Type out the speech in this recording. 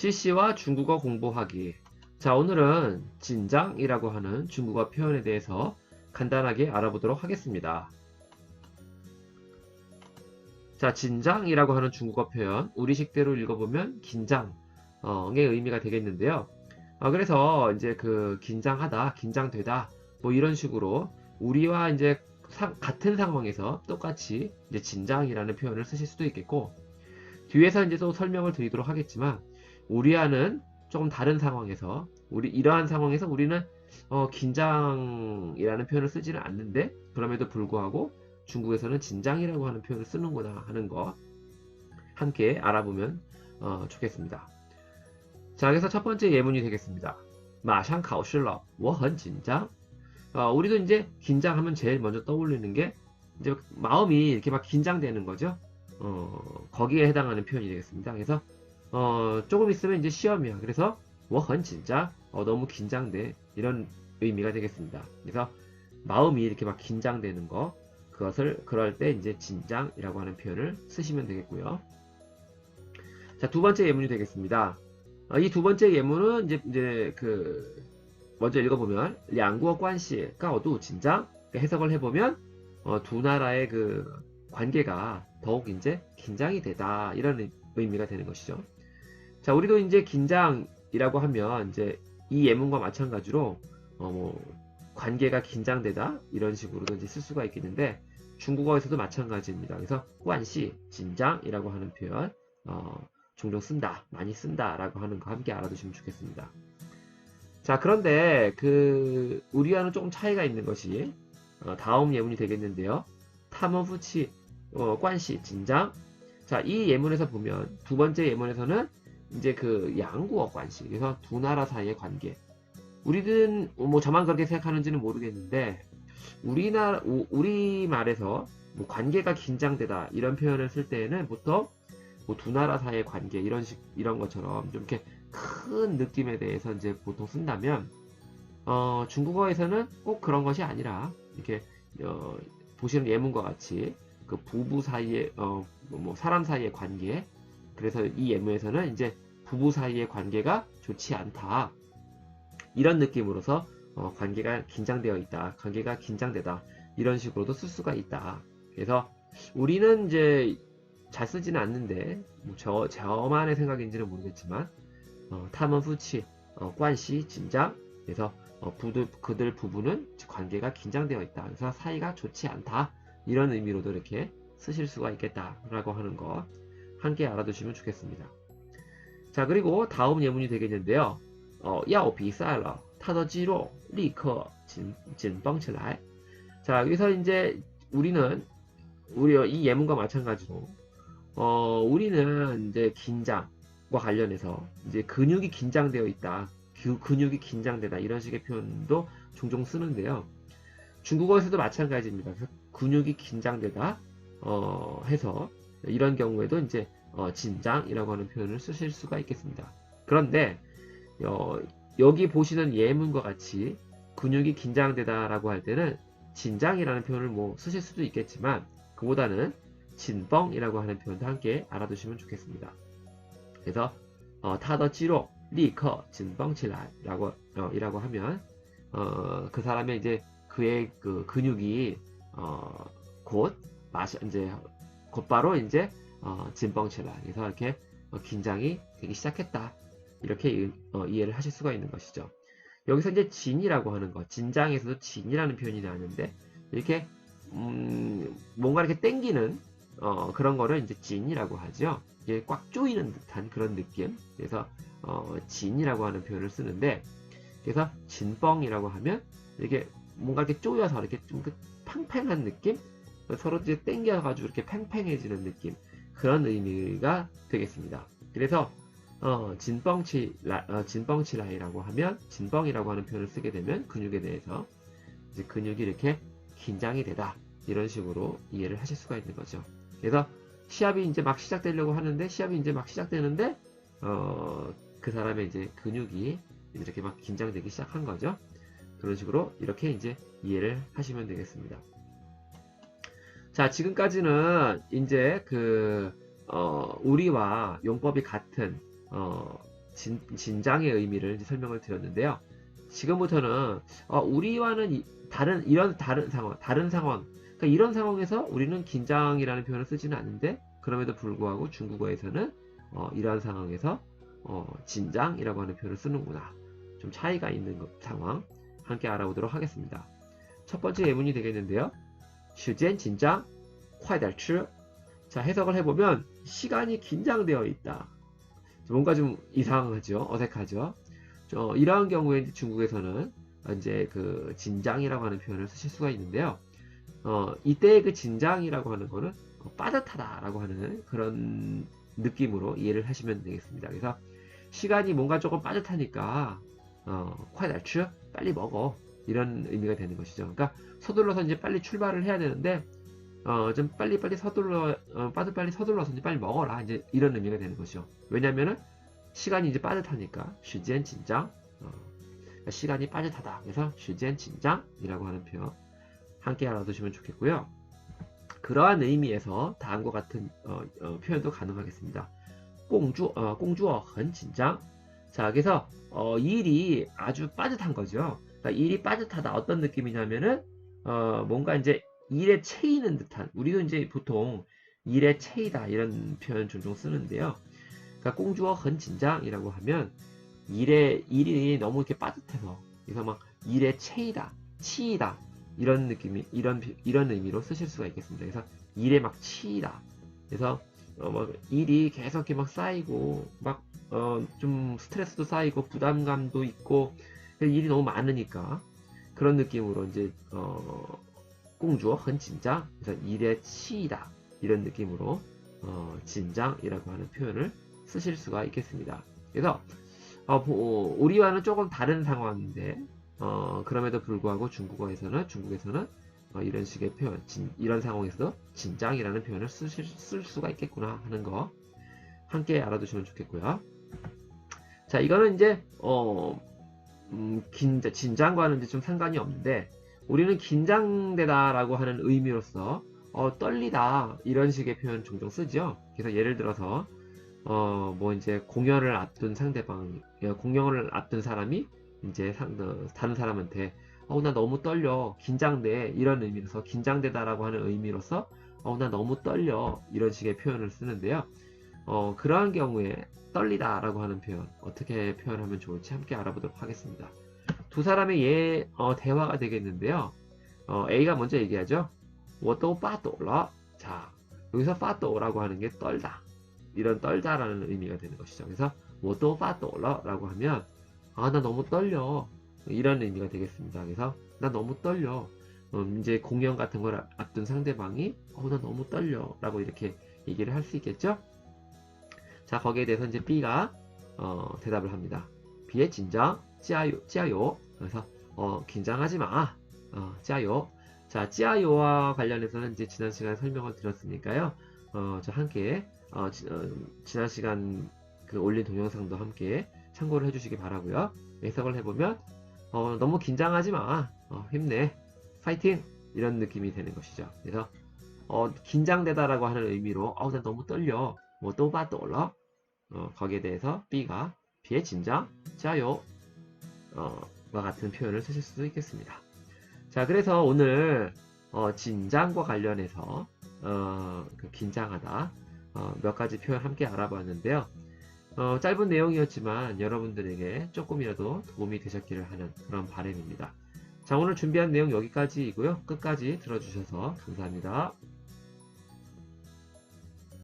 CC와 중국어 공부하기. 자, 오늘은 진장이라고 하는 중국어 표현에 대해서 간단하게 알아보도록 하겠습니다. 자, 진장이라고 하는 중국어 표현, 우리식대로 읽어보면 긴장의 의미가 되겠는데요. 그래서 이제 그 긴장하다, 긴장되다, 뭐 이런 식으로 우리와 이제 같은 상황에서 똑같이 이제 진장이라는 표현을 쓰실 수도 있겠고, 뒤에서 이제 또 설명을 드리도록 하겠지만, 우리와는 조금 다른 상황에서, 이러한 상황에서 우리는 긴장이라는 표현을 쓰지는 않는데, 그럼에도 불구하고 중국에서는 진장이라고 하는 표현을 쓰는구나 하는 거 함께 알아보면 좋겠습니다. 자, 그래서 첫 번째 예문이 되겠습니다. 马上考试了,我很紧张. 우리도 이제 긴장하면 제일 먼저 떠올리는 게 이제 마음이 이렇게 막 긴장되는 거죠. 거기에 해당하는 표현이 되겠습니다. 그래서 조금 있으면 이제 시험이야. 그래서 我很紧张, 너무 긴장돼. 이런 의미가 되겠습니다. 그래서 마음이 이렇게 막 긴장되는 거, 그럴 때 이제 진장이라고 하는 표현을 쓰시면 되겠고요. 자, 두 번째 예문이 되겠습니다. 이 두 번째 예문은 이제 먼저 읽어보면 两国关系高度紧张, 해석을 해보면 두 나라의 그 관계가 더욱 이제 긴장이 되다, 이런 의미가 되는 것이죠. 자, 우리도 이제 긴장이라고 하면 이제 이 예문과 마찬가지로 뭐 관계가 긴장되다 이런 식으로도 이제 쓸 수가 있겠는데, 중국어에서도 마찬가지입니다. 그래서 관시, 진장이라고 하는 표현 종종 쓴다, 많이 쓴다라고 하는 거 함께 알아두시면 좋겠습니다. 자, 그런데 우리와는 조금 차이가 있는 것이 다음 예문이 되겠는데요. 탐험후치 관시, 진장. 자, 이 예문에서 보면 두 번째 예문에서는 이제 그 양국어 관시, 그래서 두 나라 사이의 관계. 우리는 뭐 저만 그렇게 생각하는지는 모르겠는데, 우리말에서 뭐 관계가 긴장되다 이런 표현을 쓸 때에는 보통 뭐 두 나라 사이의 관계 이런 것처럼 좀 이렇게 큰 느낌에 대해서 이제 보통 쓴다면, 중국어에서는 꼭 그런 것이 아니라 이렇게 보시는 예문과 같이 그 부부 사이의 뭐 사람 사이의 관계, 그래서 이 예문에서는 이제 부부 사이의 관계가 좋지 않다, 이런 느낌으로서 관계가 긴장되어 있다, 관계가 긴장되다, 이런 식으로도 쓸 수가 있다. 그래서 우리는 이제 잘 쓰지는 않는데, 뭐 저만의 생각인지는 모르겠지만, 탐험후치, 관시, 진장. 그래서 그들 부부는 관계가 긴장되어 있다, 그래서 사이가 좋지 않다, 이런 의미로도 이렇게 쓰실 수가 있겠다라고 하는 거 함께 알아두시면 좋겠습니다. 자, 그리고 다음 예문이 되겠는데요. 要比赛了,他的肌肉立刻紧绷起来. 자, 여기서 이제 우리 이 예문과 마찬가지로 우리는 이제 긴장과 관련해서 이제 근육이 긴장되어 있다, 근육이 긴장되다, 이런 식의 표현도 종종 쓰는데요. 중국어에서도 마찬가지입니다. 그래서 근육이 긴장되다 해서 이런 경우에도 이제 진장이라고 하는 표현을 쓰실 수가 있겠습니다. 그런데 여기 보시는 예문과 같이 근육이 긴장되다라고 할 때는 진장이라는 표현을 뭐 쓰실 수도 있겠지만, 그보다는 진뻥이라고 하는 표현도 함께 알아두시면 좋겠습니다. 그래서 他的肌肉立刻紧绷起来이라고 하면 그 사람의 이제 그의 그 근육이 이제 곧바로 이제 진뻥起来, 그래서 이렇게 긴장이 되기 시작했다, 이렇게 이해를 하실 수가 있는 것이죠. 여기서 이제 진이라고 하는 것, 진장에서도 진이라는 표현이 나왔는데, 이렇게 뭔가 이렇게 땡기는 그런 거를 이제 진이라고 하죠. 이게 꽉 조이는 듯한 그런 느낌. 그래서 진이라고 하는 표현을 쓰는데, 그래서 진뻥이라고 하면 이렇게 뭔가 이렇게 조여서 이렇게 좀 팽팽한 느낌, 서로 이제 땡겨가지고 이렇게 팽팽해지는 느낌, 그런 의미가 되겠습니다. 그래서 진뻥치라이라고 하면, 진뻥이라고 하는 표현을 쓰게 되면 근육에 대해서 이제 근육이 이렇게 긴장이 되다, 이런 식으로 이해를 하실 수가 있는 거죠. 그래서 시합이 이제 막 시작되려고 하는데, 그 사람의 이제 근육이 이렇게 막 긴장되기 시작한 거죠. 그런 식으로 이렇게 이제 이해를 하시면 되겠습니다. 자, 지금까지는 이제 우리와 용법이 같은 진장의 의미를 이제 설명을 드렸는데요. 지금부터는 우리와는 다른 상황, 그러니까 이런 상황에서 우리는 긴장이라는 표현을 쓰지는 않는데 그럼에도 불구하고 중국어에서는 이러한 상황에서 진장이라고 하는 표현을 쓰는구나. 좀 차이가 있는 상황 함께 알아보도록 하겠습니다. 첫 번째 예문이 되겠는데요. 时间 긴장, 快点吃. 자, 해석을 해보면 시간이 긴장되어 있다. 뭔가 좀 이상하죠? 어색하죠? 이러한 경우에 중국에서는 이제 그 진장이라고 하는 표현을 쓰실 수가 있는데요. 이때의 그 진장이라고 하는 거는 빠듯하다라고 하는 그런 느낌으로 이해를 하시면 되겠습니다. 그래서 시간이 뭔가 조금 빠듯하니까 快点吃, 빨리 먹어. 이런 의미가 되는 것이죠. 그러니까 서둘러서 이제 빨리 출발을 해야 되는데 좀 빨리 서둘러서 이제 빨리 먹어라. 이제 이런 의미가 되는 것이죠. 왜냐면은 시간이 이제 빠듯하니까 时间 진장, 시간이 빠듯하다. 그래서 时间 진장이라고 하는 표현 함께 알아두시면 좋겠고요. 그러한 의미에서 다음과 같은 표현도 가능하겠습니다. 工作 很 紧张. 자, 그래서 일이 아주 빠듯한 거죠. 그러니까 일이 빠듯하다. 어떤 느낌이냐면은 뭔가 이제 일에 채이는 듯한. 우리도 이제 보통 일에 채이다 이런 표현 종종 쓰는데요. 그러니까 工作很 紧张이라고 하면 일이 너무 이렇게 빠듯해서 그래서 막 일에 채이다, 치이다 이런 느낌이 이런 의미로 쓰실 수가 있겠습니다. 그래서 일에 막 치이다. 그래서 막 일이 계속 이렇게 막 쌓이고 막 좀 스트레스도 쌓이고 부담감도 있고 일이 너무 많으니까 그런 느낌으로 이제 工作很 紧张. 그래서 일에 치이다 이런 느낌으로 진장이라고 하는 표현을 쓰실 수가 있겠습니다. 그래서 우리와는 조금 다른 상황인데 그럼에도 불구하고 중국에서는 이런 식의 표현, 이런 상황에서도 진장이라는 표현을 쓸 수가 있겠구나 하는 거 함께 알아두시면 좋겠고요. 자, 이거는 이제 진장과는 이제 좀 상관이 없는데 우리는 긴장되다라고 하는 의미로서 떨리다 이런 식의 표현 종종 쓰죠. 그래서 예를 들어서 뭐 이제 공연을 앞둔 사람이 이제 다른 사람한테 나 너무 떨려, 긴장돼 이런 의미로서 긴장되다라고 하는 의미로서 나 너무 떨려 이런 식의 표현을 쓰는데요. 그러한 경우에 떨리다라고 하는 표현 어떻게 표현하면 좋을지 함께 알아보도록 하겠습니다. 두 사람의 대화가 되겠는데요. A가 먼저 얘기하죠. 我都发抖了. 자, 여기서 发抖라고 하는 게 떨다. 이런 떨다라는 의미가 되는 것이죠. 그래서 我都发抖了 라고 하면 나 너무 떨려. 이런 의미가 되겠습니다. 그래서 나 너무 떨려. 이제 공연 같은 걸 앞둔 상대방이 나 너무 떨려 라고 이렇게 얘기를 할 수 있겠죠. 자, 거기에 대해서 이제 B가 대답을 합니다. B의 진정, 加油. 그래서 긴장하지 마. 加油. 자, 加油와 관련해서는 이제 지난 시간에 설명을 드렸으니까요. 저 함께 지난 시간 그 올린 동영상도 함께 참고를 해주시기 바라고요. 해석을 해보면 너무 긴장하지 마. 힘내. 파이팅. 이런 느낌이 되는 것이죠. 그래서 긴장되다라고 하는 의미로 나 너무 떨려. 뭐 또 봐 또 올라. 거기에 대해서 B가 B의 진정, 加油 와 같은 표현을 쓰실 수도 있겠습니다. 자, 그래서 오늘 진장과 관련해서 그 긴장하다 몇 가지 표현 함께 알아봤는데요. 짧은 내용이었지만 여러분들에게 조금이라도 도움이 되셨기를 하는 그런 바람입니다. 자, 오늘 준비한 내용 여기까지이고요. 끝까지 들어주셔서 감사합니다.